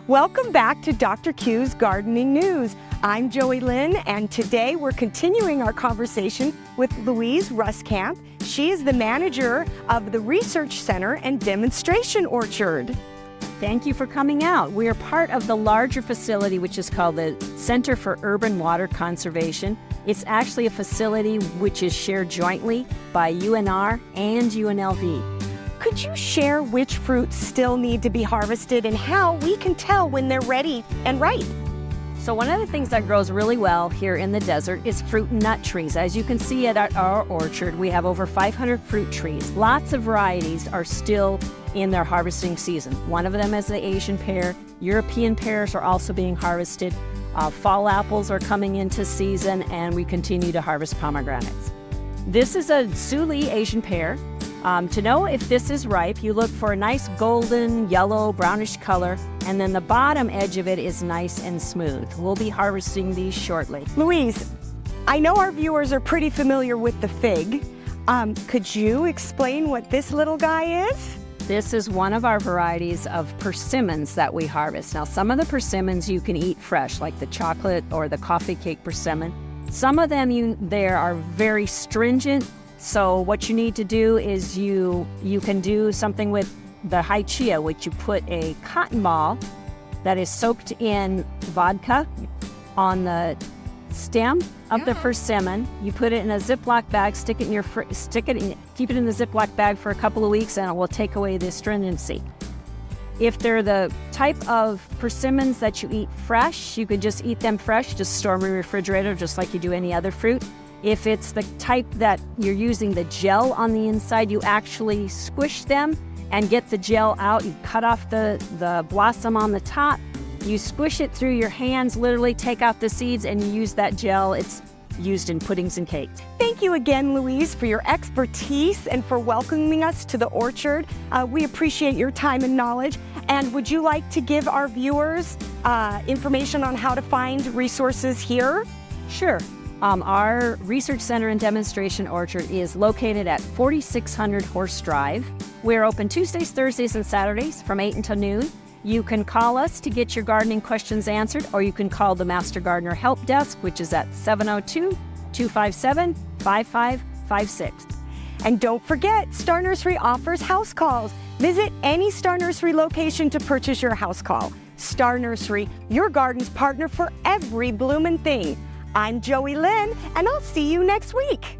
Welcome back to Dr. Q's Gardening News. I'm Joey Lynn, and today we're continuing our conversation with Louise Ruskamp. She is the manager of the Research Center and Demonstration Orchard. Thank you for coming out. We are part of the larger facility, which is called the Center for Urban Water Conservation. It's actually a facility which is shared jointly by UNR and UNLV. Could you share which fruits still need to be harvested and how we can tell when they're ready and ripe? So one of the things that grows really well here in the desert is fruit and nut trees. As you can see at our orchard, we have over 500 fruit trees. Lots of varieties are still in their harvesting season. One of them is the Asian pear. European pears are also being harvested. Fall apples are coming into season, and we continue to harvest pomegranates. This is a Suli Asian pear. To know if this is ripe, you look for a nice golden, yellow, brownish color, and then the bottom edge of it is nice and smooth. We'll be harvesting these shortly. Louise, I know our viewers are pretty familiar with the fig. Could you explain what this little guy is? This is one of our varieties of persimmons that we harvest. Now, some of the persimmons you can eat fresh, like the chocolate or the coffee cake persimmon. Some of them there are very stringent. So what you need to do is you can do something with the high chia, which you put a cotton ball that is soaked in vodka on the stem of the persimmon. You put it in a Ziploc bag, keep it in the Ziploc bag for a couple of weeks, and it will take away the astringency. If they're the type of persimmons that you eat fresh, you could just eat them fresh, just store them in the refrigerator just like you do any other fruit. If it's the type that you're using the gel on the inside, you actually squish them and get the gel out. You cut off the blossom on the top. You squish it through your hands, literally take out the seeds, and you use that gel. It's used in puddings and cakes. Thank you again, Louise, for your expertise and for welcoming us to the orchard. We appreciate your time and knowledge. And would you like to give our viewers information on how to find resources here? Sure. Our Research Center and Demonstration Orchard is located at 4600 Horse Drive. We're open Tuesdays, Thursdays, and Saturdays from 8 until noon. You can call us to get your gardening questions answered, or you can call the Master Gardener Help Desk, which is at 702-257-5556. And don't forget, Star Nursery offers house calls. Visit any Star Nursery location to purchase your house call. Star Nursery, your garden's partner for every bloomin' thing. I'm Joey Lynn, and I'll see you next week.